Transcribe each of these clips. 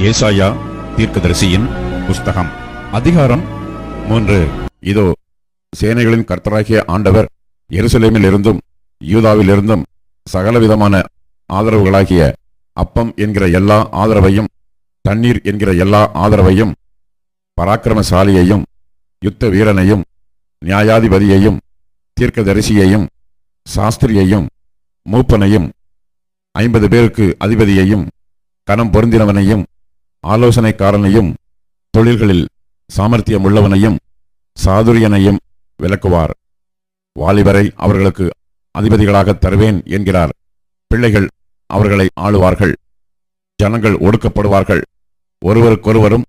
ஏசாயா தீர்க்கதரிசியின் புஸ்தகம் அதிகாரம் 3. இதோ, சேனைகளின் கர்த்தராகிய ஆண்டவர் எருசலேமில் இருந்தும் யூதாவில் இருந்தும் சகலவிதமான ஆதரவுகளாகிய அப்பம் என்கிற எல்லா ஆதரவையும், தண்ணீர் என்கிற எல்லா ஆதரவையும், பராக்கிரமசாலியையும், யுத்த வீரனையும், நியாயாதிபதியையும், தீர்க்கதரிசியையும், சாஸ்திரியையும், மூப்பனையும், 50 பேருக்கு அதிபதியையும், கனம் பொருந்தினவனையும், ஆலோசனைக்காரனையும், தொழில்களில் சாமர்த்தியம் உள்ளவனையும், சாதுரியனையும் விலக்குவார். வாலிபரை அவர்களுக்கு அதிபதிகளாக தருவேன் என்கிறார். பிள்ளைகள் அவர்களை ஆளுவார்கள். ஜனங்கள் ஒடுக்கப்படுவார்கள். ஒருவருக்கொருவரும்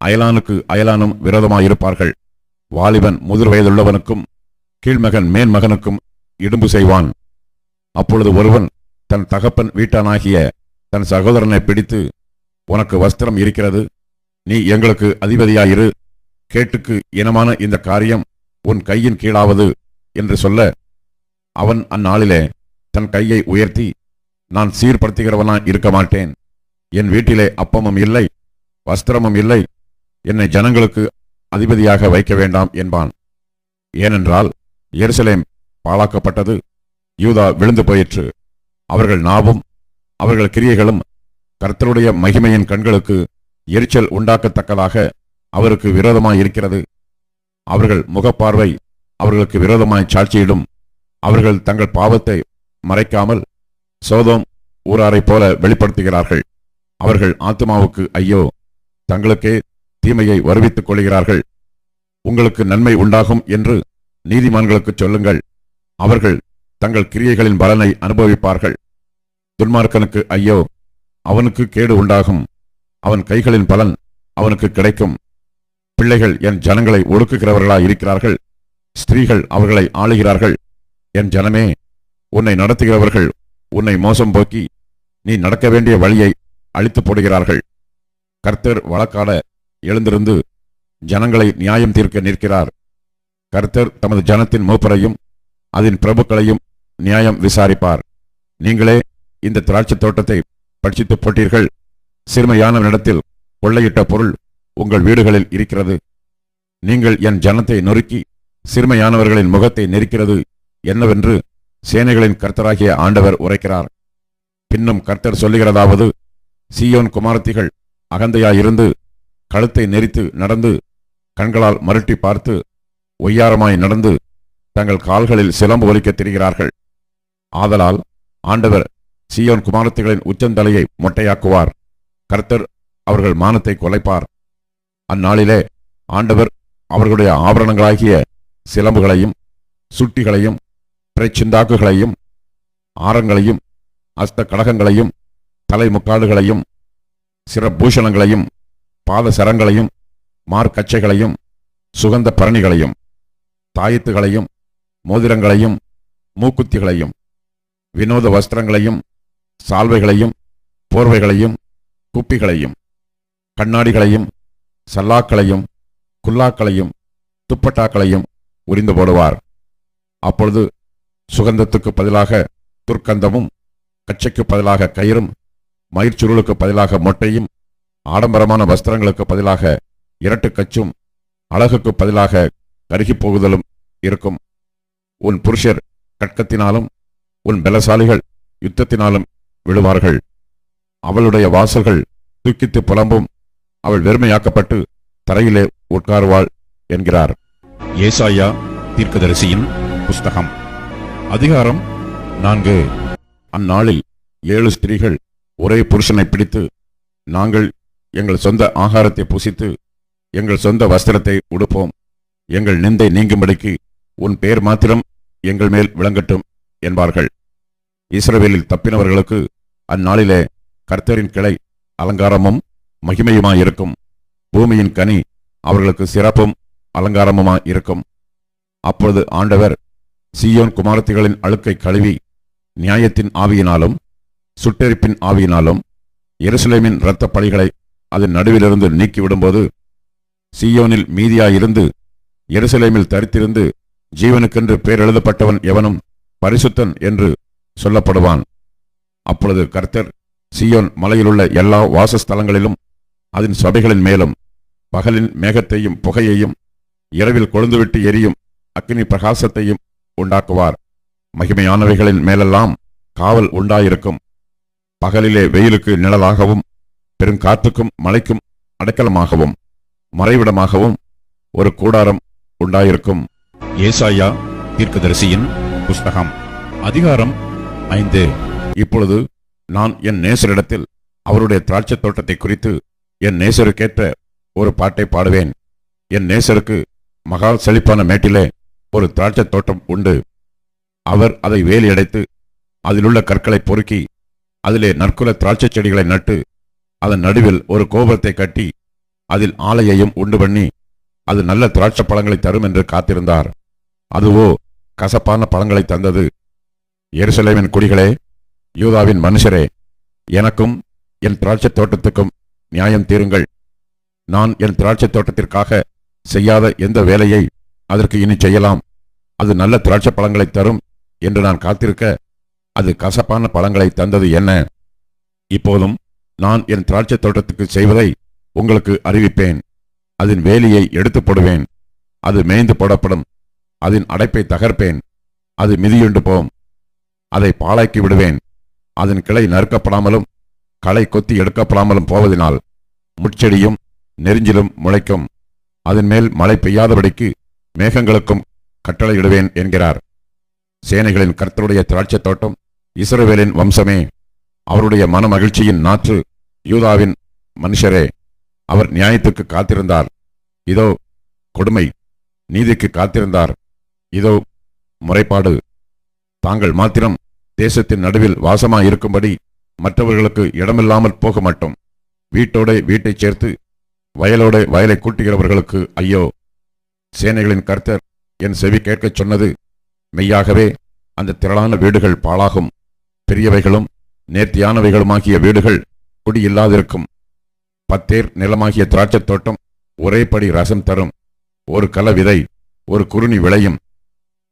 அயலானுக்கு அயலானும் விரோதமாயிருப்பார்கள். வாலிபன் முதிர் வயதுள்ளவனுக்கும் கீழ்மகன் மேன்மகனுக்கும் இடும்பு செய்வான். அப்பொழுது ஒருவன் தன் தகப்பன் வீட்டானாகிய தன் சகோதரனை பிடித்து, உனக்கு வஸ்திரம் இருக்கிறது, நீ எங்களுக்கு அதிபதியாயிரு, கேட்டுக்கு இனமான இந்த காரியம் உன் கையின் கீழாவது என்று சொல்ல, அவன் அந்நாளிலே தன் கையை உயர்த்தி, நான் சீர்படுத்துகிறவனாய் இருக்க மாட்டேன், என் வீட்டிலே அப்பமும் இல்லை, வஸ்திரமும் இல்லை, என்னை ஜனங்களுக்கு அதிபதியாக வைக்க வேண்டாம் என்பான். ஏனென்றால் எருசலேம் பாழாக்கப்பட்டது, யூதா விழுந்து போயிற்று. அவர்கள் நாவும் அவர்கள் கிரியைகளும் கர்த்தருடைய மகிமையின் கண்களுக்கு எரிச்சல் உண்டாக்கத்தக்கதாக அவருக்கு விரோதமாய் இருக்கிறது. அவர்கள் முகப்பார்வை அவர்களுக்கு விரோதமாய் சாட்சியிடும். அவர்கள் தங்கள் பாவத்தை மறைக்காமல் சோதோம் ஊராரைப் போல வெளிப்படுத்துகிறார்கள். அவர்கள் ஆத்துமாவுக்கு ஐயோ, தங்களுக்கே தீமையை வருவித்துக் கொள்கிறார்கள். உங்களுக்கு நன்மை உண்டாகும் என்று நீதிமான்களுக்கு சொல்லுங்கள், அவர்கள் தங்கள் கிரியைகளின் பலனை அனுபவிப்பார்கள். துன்மார்க்கனுக்கு ஐயோ, அவனுக்கு கேடு உண்டாகும், அவன் கைகளின் பலன் அவனுக்கு கிடைக்கும். பிள்ளைகள் என் ஜனங்களை ஒடுக்குகிறவர்களாய் இருக்கிறார்கள், ஸ்திரீகள் அவர்களை ஆளுகிறார்கள். என் ஜனமே, உன்னை நடத்துகிறவர்கள் உன்னை மோசம் போக்கி நீ நடக்க வேண்டிய வழியை அழித்து போடுகிறார்கள். கர்த்தர் வழக்காட எழுந்திருந்து ஜனங்களை நியாயம் தீர்க்க நிற்கிறார். கர்த்தர் தமது ஜனத்தின் மூப்பரையும் அதன் பிரபுக்களையும் நியாயம் விசாரிப்பார். நீங்களே இந்த திராட்சை தோட்டத்தை பட்சித்து போட்டீர்கள், சிறுமையானவனிடத்தில் கொள்ளையிட்ட பொருள் உங்கள் வீடுகளில் இருக்கிறது. நீங்கள் என் ஜனத்தை நொறுக்கி சிறுமையானவர்களின் முகத்தை நெரிக்கிறது என்னவென்று சேனைகளின் கர்த்தராகிய ஆண்டவர் உரைக்கிறார். பின்னும் கர்த்தர் சொல்லுகிறதாவது, சீயோன் குமாரத்திகள் அகந்தையாயிருந்து கழுத்தை நெரித்து நடந்து, கண்களால் மருட்டி பார்த்து, ஒய்யாரமாய் நடந்து, தங்கள் கால்களில் சிலம்பு ஒலிக்க திரிகிறார்கள். ஆதலால் ஆண்டவர் சீயோன் குமாரத்திகளின் உச்சந்தலையை மொட்டையாக்குவார். கர்த்தர் அவர்கள் மானத்தை கொலைப்பார். அந்நாளிலே ஆண்டவர் அவர்களுடைய ஆபரணங்களாகிய சிலம்புகளையும் சுட்டிகளையும் பிறைச்சிந்தாக்குகளையும் ஆரங்களையும் அஸ்த கடகங்களையும் தலைமுக்காடுகளையும் சிரபூஷணங்களையும் பாதசரங்களையும் மார்க்கச்சைகளையும் சுகந்த பரணிகளையும் தாயத்துகளையும் மோதிரங்களையும் மூக்குத்திகளையும் வினோத வஸ்திரங்களையும் சால்வைகளையும் போர்வைகளையும் குப்பிகளையும் கண்ணாடிகளையும் சல்லாக்களையும் குல்லாக்களையும் துப்பட்டாக்களையும் உரிந்து போடுவார். அப்பொழுது சுகந்தத்துக்கு பதிலாக துர்க்கந்தமும், கச்சைக்கு பதிலாக கயிறும், மயிர்ச்சுருளுக்கு பதிலாக மொட்டையும், ஆடம்பரமான வஸ்திரங்களுக்கு பதிலாக இரட்டுக்கச்சும், அழகுக்கு பதிலாக கருகி போகுதலும் இருக்கும். உன் புருஷர் கட்கத்தினாலும் உன் பலசாலிகள் யுத்தத்தினாலும் விழுவார்கள். அவளுடைய வாசல்கள் தூக்கித்து புலம்பும், அவள் வெறுமையாக்கப்பட்டு தரையிலே உட்காருவாள் என்கிறார். ஏசாயா தீர்க்கதரிசியின் புஸ்தகம் அதிகாரம் 4. அந்நாளில் 7 ஸ்திரீகள் ஒரே புருஷனை பிடித்து, நாங்கள் எங்கள் சொந்த ஆகாரத்தை புசித்து எங்கள் சொந்த வஸ்திரத்தை உடுப்போம், எங்கள் நிந்தை நீங்கும்படிக்கு உன் பெயர் மாத்திரம் எங்கள் மேல் விளங்கட்டும் என்பார்கள். இஸ்ரவேலில் தப்பினவர்களுக்கு அந்நாளிலே கர்த்தரின் கிளை அலங்காரமும் மகிமையுமாயிருக்கும். பூமியின் கனி அவர்களுக்கு சிறப்பும் அலங்காரமுமாயிருக்கும். அப்பொழுது ஆண்டவர் சீயோன் குமாரத்திகளின் அழுக்கை கழுவி நியாயத்தின் ஆவியினாலும் சுட்டெரிப்பின் ஆவியினாலும் எருசலேமின் இரத்த பழிகளை அதன் நடுவிலிருந்து நீக்கிவிடும்போது, சீயோனில் மீதியாயிருந்து எருசலேமில் தரித்திருந்து ஜீவனுக்கென்று பேர் எழுதப்பட்டவன் எவனும் பரிசுத்தன் என்று சொல்லப்படுவான். அப்பொழுது கர்த்தர் சீயோன் மலையிலுள்ள எல்லா வாசஸ்தலங்களிலும் அதன் சபைகளின் மேலும் பகலின் மேகத்தையும் புகையையும் இரவில் கொழுந்துவிட்டு எரியும் அக்கினி பிரகாசத்தையும் உண்டாக்குவார். மகிமையானவைகளின் மேலெல்லாம் காவல் உண்டாயிருக்கும். பகலிலே வெயிலுக்கு நிழலாகவும் பெருங்காற்றுக்கும் மழைக்கும் அடைக்கலமாகவும் மறைவிடமாகவும் ஒரு கூடாரம் உண்டாயிருக்கும். ஏசாயா தீர்க்கதரிசியின் புஸ்தகம் அதிகாரம் 5. இப்பொழுது நான் என் நேசரிடத்தில் அவருடைய திராட்சை தோட்டத்தை குறித்து என் நேசருக்கேற்ற ஒரு பாட்டை பாடுவேன். என் நேசருக்கு மகா செழிப்பான மேட்டிலே ஒரு திராட்சை தோட்டம் உண்டு. அவர் அதை வேலியடைத்து அதிலுள்ள கற்களை பொறுக்கி அதிலே நற்குல திராட்சை செடிகளை நட்டு அதன் நடுவில் ஒரு கோபுரத்தை கட்டி அதில் ஆலையையும் உண்டு பண்ணி அது நல்ல திராட்சை பழங்களை தரும் என்று காத்திருந்தார். அதுவோ கசப்பான பழங்களை தந்தது. எருசலேமின் குடிகளே, யூதாவின் மனுஷரே, எனக்கும் என் திராட்சை தோட்டத்துக்கும் நியாயம் தீருங்கள். நான் என் திராட்சை தோட்டத்திற்காக செய்யாத எந்த வேலையை அதற்கு இனி செய்யலாம்? அது நல்ல திராட்சை பழங்களை தரும் என்று நான் காத்திருக்க அது கசப்பான பழங்களை தந்தது என்ன? இப்போதும் நான் என் திராட்சை தோட்டத்துக்கு செய்வதை உங்களுக்கு அறிவிப்பேன். அதன் வேலியை எடுத்து போடுவேன். அது மேய்ந்து போடப்படும். அதன் அடைப்பை தகர்ப்பேன். அது மிதியுண்டு போம். அதை பாழாக்கி விடுவேன். அதன் கிளை நறுக்கப்படாமலும் களை கொத்தி எடுக்கப்படாமலும் போவதினால் முட்செடியும் நெரிஞ்சிலும் முளைக்கும். அதன் மேல் மழை பெய்யாதபடிக்கு மேகங்களுக்கும் கட்டளையிடுவேன் என்கிறார். சேனைகளின் கர்த்தருடைய திராட்சை தோட்டம் இஸ்ரவேலின் வம்சமே, அவருடைய மன மகிழ்ச்சியின் நாற்று யூதாவின் மனுஷரே. அவர் நியாயத்துக்கு காத்திருந்தார், இதோ கொடுமை. நீதிக்கு காத்திருந்தார், இதோ முறைப்பாடு. தாங்கள் மாத்திரம் தேசத்தின் நடுவில் வாசமாயிருக்கும்படி மற்றவர்களுக்கு இடமில்லாமல் போக மாட்டோம். வீட்டோட வீட்டைச் சேர்த்து வயலோட வயலை கூட்டுகிறவர்களுக்கு ஐயோ. சேனைகளின் கர்த்தர் என் செவி கேட்கச் சொன்னது மெய்யாகவே அந்த திரளான வீடுகள் பாழாகும். பெரியவைகளும் நேர்த்தியானவைகளுமாகிய வீடுகள் குடியில்லாதிருக்கும். 10 ஏர் நிலமாகிய திராட்சைத் தோட்டம் ஒரே படி ரசம் தரும். ஒரு கல விதை ஒரு குறுணி விளையும்.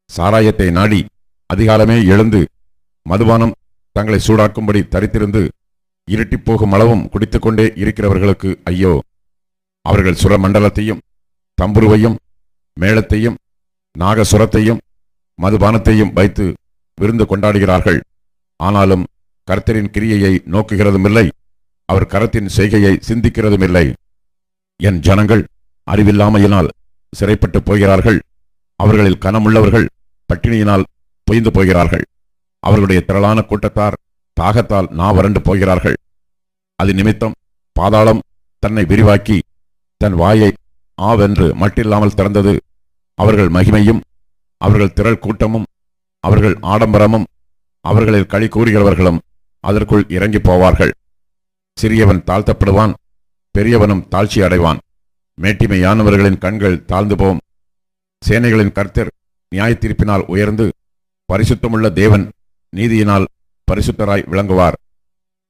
சாராயத்தை நாடி அதிகாலமே எழுந்து மதுபானம் தங்களை சூடாக்கும்படி தரித்திருந்து இருட்டிப் போகும் அளவும் குடித்துக்கொண்டே இருக்கிறவர்களுக்கு ஐயோ. அவர்கள் சுரமண்டலத்தையும் தம்புருவையும் மேளத்தையும் நாகசுரத்தையும் மதுபானத்தையும் வைத்து விருந்து கொண்டாடுகிறார்கள். ஆனாலும் கர்த்தரின் கிரியையை நோக்குகிறதுமில்லை, அவர் கரத்தின் செய்கையை சிந்திக்கிறதுமில்லை. என் ஜனங்கள் அறிவில்லாமையினால் சிறைப்பட்டு போகிறார்கள். அவர்களில் கனமுள்ளவர்கள் பட்டினியினால் பொய்ந்து போகிறார்கள். அவர்களுடைய திரளான கூட்டத்தார் தாகத்தால் வறண்டு போகிறார்கள். அது நிமித்தம் பாதாளம் தன்னை விரிவாக்கி தன் வாயை ஆவென்று மட்டில்லாமல் திறந்தது. அவர்கள் மகிமையும் அவர்கள் திரள் கூட்டமும் அவர்கள் ஆடம்பரமும் அவர்களில் களி கூறுகிறவர்களும் அதற்குள் இறங்கி போவார்கள். சிறியவன் தாழ்த்தப்படுவான், பெரியவனும் தாழ்ச்சி அடைவான். மேட்டிமையானவர்களின் கண்கள் தாழ்ந்து போம். சேனைகளின் கர்த்தர் நியாயத்தீர்ப்பினால் உயர்ந்து பரிசுத்தமுள்ள தேவன் நீதியினால் பரிசுத்தராய் விளங்குவார்.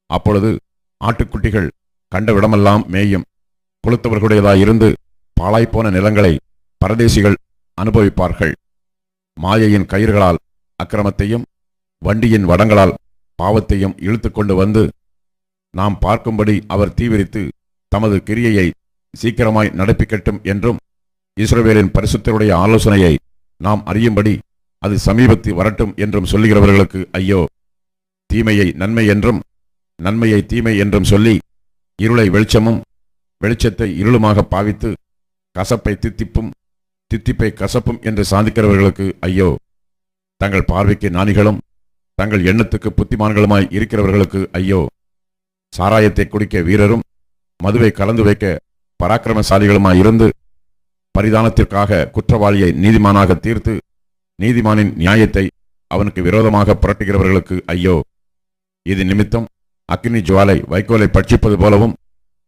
அப்பொழுது ஆட்டுக்குட்டிகள் கண்ட விடமெல்லாம் மேயும். கொளுத்தவர்களுடையதாயிருந்து பாழாய்ப்போன நிலங்களை பரதேசிகள் அனுபவிப்பார்கள். மாயையின் கயிறுகளால் அக்கிரமத்தையும் வண்டியின் வடங்களால் பாவத்தையும் இழுத்து கொண்டு வந்து நாம் பார்க்கும்படி அவர் தீவிரித்து தமது கிரியையை சீக்கிரமாய் நடப்பிக்கட்டும் என்றும் இஸ்ரவேலின் பரிசுத்தருடைய ஆலோசனையை நாம் அறியும்படி அது சமீபத்தில் வரட்டும் என்றும் சொல்லுகிறவர்களுக்கு ஐயோ. தீமையை நன்மை என்றும் நன்மையை தீமை என்றும் சொல்லி இருளை வெளிச்சமும் வெளிச்சத்தை இருளுமாக பாவித்து கசப்பை தித்திப்பும் தித்திப்பை கசப்பும் என்று சாதிக்கிறவர்களுக்கு ஐயோ. தங்கள் பார்வைக்கு ஞானிகளும் தங்கள் எண்ணத்துக்கு புத்திமான்களுமாய் இருக்கிறவர்களுக்கு ஐயோ. சாராயத்தை குடிக்க வீரரும் மதுவை கலந்து வைக்க பராக்கிரமசாலிகளுமாய் இருந்து பரிதானத்திற்காக குற்றவாளியை நீதிமானாக தீர்த்து நீதிமானின் நியாயத்தை அவனுக்கு விரோதமாக புரட்டுகிறவர்களுக்கு ஐயோ. இது நிமித்தம் அக்கினி ஜுவாலை வைக்கோலை பட்சிப்பது போலவும்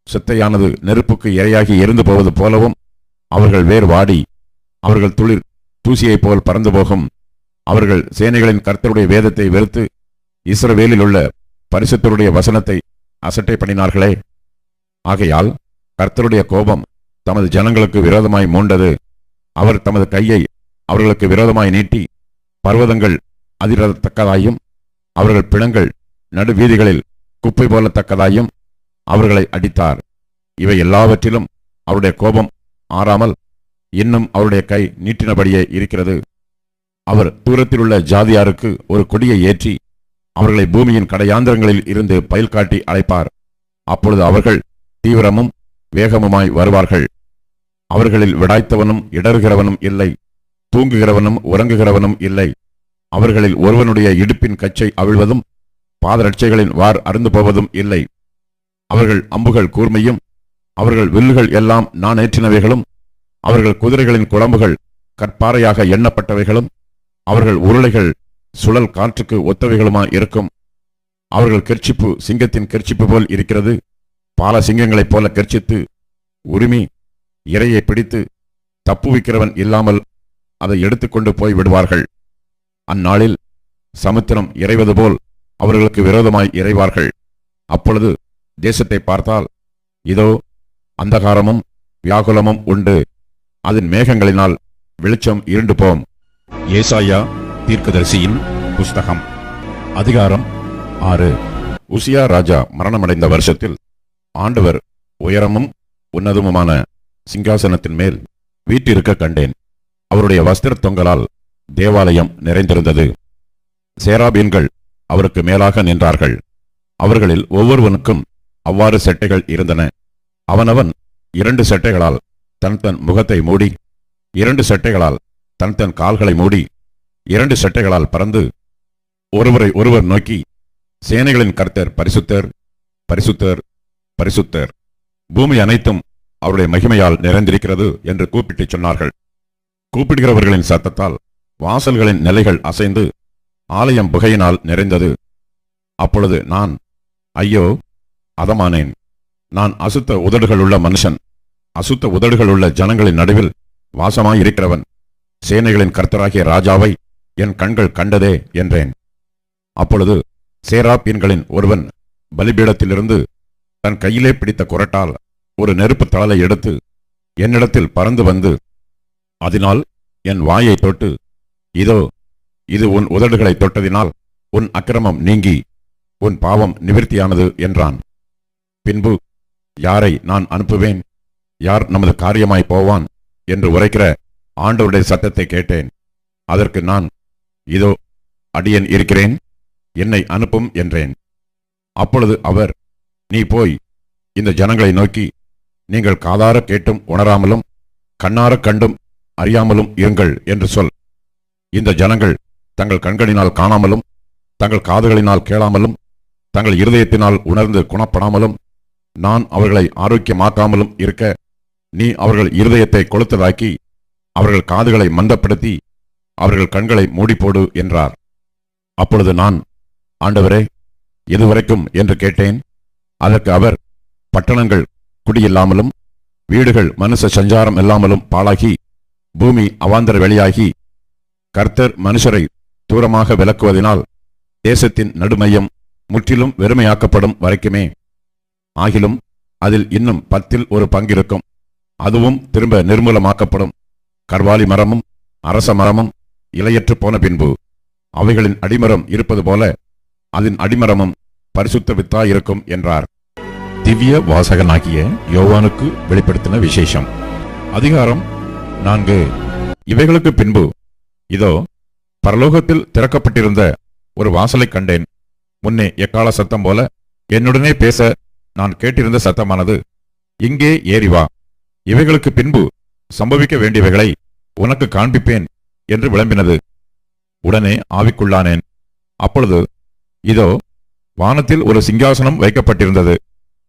சித்தையானது நெருப்புக்கு இரையாகி எரிந்து போவது போலவும் அவர்கள் வேர் வாடி அவர்கள் துளிர் தூசியைப் போல் பறந்து போகும். அவர்கள் சேனைகளின் கர்த்தருடைய வேதத்தை வெறுத்து இஸ்ரவேலில் உள்ள பரிசுத்தருடைய வசனத்தை அசட்டை பண்ணினார்களே. ஆகையால் கர்த்தருடைய கோபம் தமது ஜனங்களுக்கு விரோதமாய் மூண்டது. அவர் தமது கையை அவர்களுக்கு விரோதமாய் நீட்டி பர்வதங்கள் அதிரத்தக்கதாயும் அவர்கள் பிணங்கள் நடுவீதிகளில் குப்பை போலத்தக்கதாயும் அவர்களை அடித்தார். இவை எல்லாவற்றிலும் அவருடைய கோபம் ஆறாமல் இன்னும் அவருடைய கை நீட்டினபடியே இருக்கிறது. அவர் தூரத்திலுள்ள ஜாதியாருக்கு ஒரு கொடியை ஏற்றி அவர்களை பூமியின் கடையாந்திரங்களில் இருந்து பயில் காட்டி அழைப்பார். அப்பொழுது அவர்கள் தீவிரமும் வேகமுமாய் வருவார்கள். அவர்களில் விடாய்த்தவனும் இடறுகிறவனும் இல்லை, தூங்குகிறவனும் உறங்குகிறவனும் இல்லை. அவர்களில் ஒருவனுடைய இடுப்பின் கச்சை அவிழ்வதும் பாதரட்சைகளின் வார் அருந்து போவதும் இல்லை. அவர்கள் அம்புகள் கூர்மையும் அவர்கள் வில்லுகள் எல்லாம் நாணேற்றினவைகளும் அவர்கள் குதிரைகளின் குழம்புகள் கற்பாறையாக எண்ணப்பட்டவைகளும் அவர்கள் உருளைகள் சுழல் காற்றுக்கு ஒத்தவைகளுமாய் இருக்கும். அவர்கள் கெர்ச்சிப்பு சிங்கத்தின் கெர்ச்சிப்பு போல் இருக்கிறது. பால சிங்கங்களைப் போல கெர்ச்சித்து உரிமை இரையை பிடித்து தப்புவிக்கிறவன் இல்லாமல் அதை எடுத்துக்கொண்டு போய் விடுவார்கள். அந்நாளில் சமுத்திரம் இறைவது போல் அவர்களுக்கு விரோதமாய் இறைவார்கள். அப்பொழுது தேசத்தை பார்த்தால் இதோ அந்தகாரமும் வியாகுலமும் உண்டு, அதன் மேகங்களினால் வெளிச்சம் இருண்டு போம். ஏசாயா தீர்க்கதரிசியின் புஸ்தகம் அதிகாரம் 6. உசியா ராஜா மரணமடைந்த வருஷத்தில் ஆண்டவர் உயரமும் உன்னதமுமான சிங்காசனத்தின் மேல் வீற்றிருக்க கண்டேன். அவருடைய வஸ்திர தொங்கலால் தேவாலயம் நிறைந்திருந்தது. சேராபீன்கள் அவருக்கு மேலாக நின்றார்கள். அவர்களில் ஒவ்வொருவனுக்கும் அவ்வாறு செட்டைகள் இருந்தன. அவனவன் 2 செட்டைகளால் தன் தன் முகத்தை மூடி, 2 செட்டைகளால் தன் தன் கால்களை மூடி, 2 செட்டைகளால் பறந்து ஒருவரை ஒருவர் நோக்கி, சேனைகளின் கர்த்தர் பரிசுத்தர், பரிசுத்தர், பரிசுத்தர், பூமி அனைத்தும் அவருடைய மகிமையால் நிறைந்திருக்கிறது என்று கூப்பிட்டு சொன்னார்கள். கூப்பிடுகிறவர்களின் சத்தத்தால் வாசல்களின் நிலைகள் அசைந்து ஆலயம் புகையினால் நிறைந்தது. அப்பொழுது நான், ஐயோ அதமானேன், நான் அசுத்த உதடுகளுள்ள மனுஷன், அசுத்த உதடுகளுள்ள ஜனங்களின் நடுவில் வாசமாயிருக்கிறவன், சேனைகளின் கர்த்தராகிய ராஜாவை என் கண்கள் கண்டதே என்றேன். அப்பொழுது சேராபீன்களின் ஒருவன் பலிபீடத்திலிருந்து தன் கையிலே பிடித்த குரட்டால் ஒரு நெருப்பு தழலை எடுத்து என்னிடத்தில் பறந்து வந்து அதனால் என் வாயை தொட்டு, இதோ இது உன் உதடுகளை தொட்டதினால் உன் அக்கிரமம் நீங்கி உன் பாவம் நிவிர்த்தியானது என்றான். பின்பு யாரை நான் அனுப்புவேன், யார் நமது காரியமாய் போவான் என்று உரைக்கிற ஆண்டவருடைய சத்தத்தை கேட்டேன். அதற்கு நான், இதோ அடியேன் இருக்கிறேன், என்னை அனுப்பும் என்றேன். அப்பொழுது அவர், நீ போய் இந்த ஜனங்களை நோக்கி, நீங்கள் காதார கேட்டும் உணராமலும் கண்ணார கண்டும் அறியாமலும் இருங்கள் என்று சொல். இந்த ஜனங்கள் தங்கள் கண்களினால் காணாமலும் தங்கள் காதுகளினால் கேளாமலும் தங்கள் இருதயத்தினால் உணர்ந்து குணப்படாமலும் நான் அவர்களை ஆரோக்கியமாக்காமலும் இருக்க, நீ அவர்கள் இருதயத்தை கொளுத்ததாக்கி அவர்கள் காதுகளை மந்தப்படுத்தி அவர்கள் கண்களை மூடிப்போடு என்றார். அப்பொழுது நான், ஆண்டவரே எதுவரைக்கும் என்று கேட்டேன். அதற்கு அவர், பட்டணங்கள் குடியில்லாமலும் வீடுகள் மனுஷ சஞ்சாரம் இல்லாமலும் பாழாகி பூமி அவாந்தர வெளியாகி கர்த்தர் மனுஷரை தூரமாக விலக்குவதினால் தேசத்தின் நடுமையம் முற்றிலும் வெறுமையாக்கப்படும் வரைக்குமே. ஆகிலும் அதில் இன்னும் 10 ஒரு பங்கிருக்கும், அதுவும் திரும்ப நிர்மூலமாக்கப்படும். கர்வாலி மரமும் அரச மரமும் இலையற்று போன பின்பு அவைகளின் அடிமரம் இருப்பது போல அதன் அடிமரமும் பரிசுத்த வித்தாயிருக்கும் என்றார். திவ்ய வாசகனாகிய யோவானுக்கு வெளிப்படுத்தின விசேஷம் அதிகாரம் 4. இவைகளுக்கு பின்பு இதோ பரலோகத்தில் திறக்கப்பட்டிருந்த ஒரு வாசலை கண்டேன். முன்னே எக்கால சத்தம் போல என்னுடனே பேச நான் கேட்டிருந்த சத்தமானது, இங்கே ஏறி வா, இவைகளுக்கு பின்பு சம்பவிக்க வேண்டியவைகளை உனக்கு காண்பிப்பேன் என்று விளம்பினது. உடனே ஆவிக்குள்ளானேன். அப்பொழுது இதோ வானத்தில் ஒரு சிங்காசனம் வைக்கப்பட்டிருந்தது.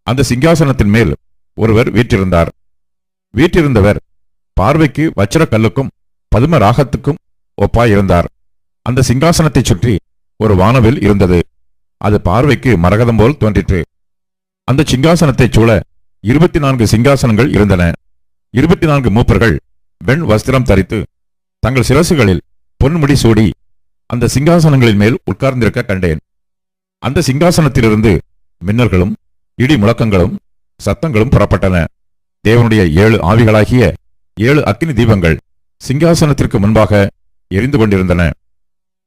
அந்த சிங்காசனத்தின் மேல் ஒருவர் வீற்றிருந்தார். வீற்றிருந்தவர் பார்வைக்கு வச்சிரக்கல்லுக்கும் பதும ராகத்துக்கும் ஒப்பாயிருந்தார். அந்த சிங்காசனத்தை சுற்றி ஒரு வானவில் இருந்தது. அது பார்வைக்கு மரகதம் போல் தோன்றிற்று. அந்த சிங்காசனத்தைச் சூழ 24 சிங்காசனங்கள் இருந்தன. 24 மூப்பர்கள் வெண் வஸ்திரம் தரித்து தங்கள் சிரசுகளில் பொன்முடி சூடி அந்த சிங்காசனங்களின் மேல் உட்கார்ந்திருக்க கண்டேன். அந்த சிங்காசனத்திலிருந்து மின்னல்களும் இடி முழக்கங்களும் சத்தங்களும் புறப்பட்டன. தேவனுடைய 7 ஆவிகளாகிய 7 அக்கினி தீபங்கள் சிங்காசனத்திற்கு முன்பாக எரிந்து கொண்டிருந்தன.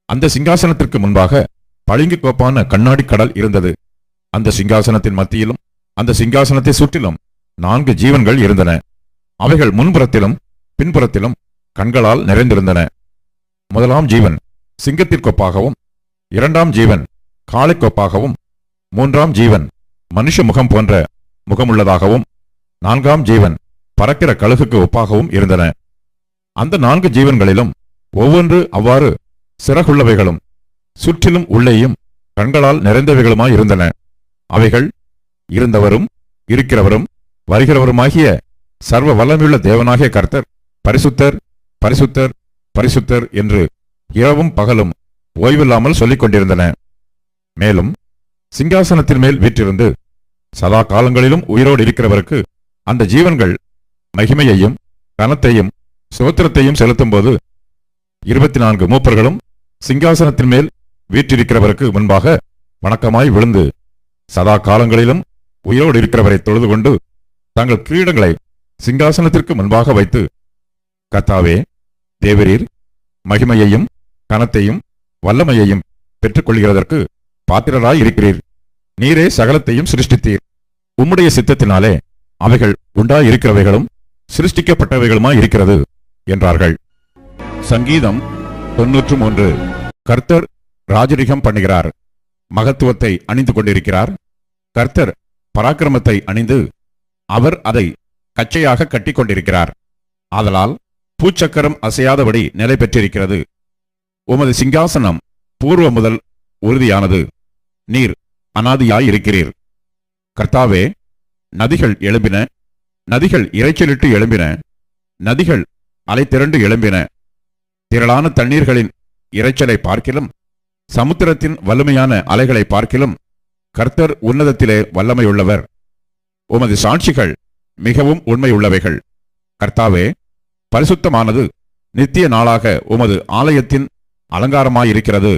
அந்த சிங்காசனத்திற்கு முன்பாக பளிங்கு கோப்பான கண்ணாடி கடல் இருந்தது. அந்த சிங்காசனத்தின் மத்தியிலும் அந்த சிங்காசனத்தை சுற்றிலும் 4 ஜீவன்கள் இருந்தன. அவைகள் முன்புறத்திலும் பின்புறத்திலும் கண்களால் நிறைந்திருந்தன. முதலாம் ஜீவன் சிங்கத்திற்கொப்பாகவும், 2ஆம் ஜீவன் காளைக்கொப்பாகவும், 3ஆம் ஜீவன் மனுஷ முகம் போன்ற முகமுள்ளதாகவும், 4ஆம் ஜீவன் பறக்கிற கழுகுக்கு ஒப்பாகவும் இருந்தன. அந்த 4 ஜீவன்களிலும் ஒவ்வொன்று அவ்வாறு சிறகுள்ளவைகளும் சுற்றிலும் உள்ளேயும் கண்களால் நிறைந்தவைகளுமாயிருந்தன. அவைகள் இருந்தவரும் இருக்கிறவரும் வருகிறவருமாகிய சர்வ வல்லமையுள்ள தேவனாகிய கர்த்தர் பரிசுத்தர், பரிசுத்தர், பரிசுத்தர் என்று இரவும் பகலும் ஓய்வில்லாமல் சொல்லிக் கொண்டிருந்தன. மேலும் சிங்காசனத்தின் மேல் வீற்றிருந்து சதா காலங்களிலும் உயிரோடு இருக்கிறவருக்கு அந்த ஜீவன்கள் மகிமையையும் கனத்தையும் ஸ்தோத்திரத்தையும் செலுத்தும்போது 24 மூப்பர்களும் சிங்காசனத்தின் மேல் வீற்றிருக்கிறவருக்கு முன்பாக வணக்கமாய் விழுந்து சதா காலங்களிலும் உயிரோடு இருக்கிறவரை தொழுது கொண்டு தங்கள் கிரீடங்களை சிங்காசனத்திற்கு முன்பாக வைத்து, கர்த்தாவே, தேவரீர் மகிமையையும் கனத்தையும் வல்லமையையும் பெற்றுக்கொள்கிறதற்கு பாத்திரராய் இருக்கிறீர். நீரே சகலத்தையும் சிருஷ்டித்தீர். உம்முடைய சித்தத்தினாலே அவைகள் உண்டாயிருக்கிறவைகளும் சிருஷ்டிக்கப்பட்டவைகளுமாய் இருக்கிறது என்றார்கள். சங்கீதம் 93. கர்த்தர் ராஜரிகம் பண்ணுகிறார். மகத்துவத்தை அணிந்து கொண்டிருக்கிறார். கர்த்தர் பராக்கிரமத்தை அணிந்து அவர் அதை கச்சையாக கட்டிக்கொண்டிருக்கிறார். ஆதலால் பூச்சக்கரம் அசையாதபடி நிலை பெற்றிருக்கிறது. உமது சிங்காசனம் பூர்வ முதல் உறுதியானது. நீர் அனாதியாயிருக்கிறீர். கர்த்தாவே, நதிகள் எழும்பின, நதிகள் இரைச்சலிட்டு எழும்பின, நதிகள் அலை திரண்டு எழும்பின. திரளான தண்ணீர்களின் இரைச்சலை பார்க்கிலும் சமுத்திரத்தின் வலிமையான அலைகளை பார்க்கிலும் கர்த்தர் உன்னதத்திலே வல்லமையுள்ளவர். உமது சாட்சிகள் மிகவும் உண்மையுள்ளவைகள். கர்த்தாவே, பரிசுத்தமானது நித்திய நாளாக உமது ஆலயத்தின் அலங்காரமாயிருக்கிறது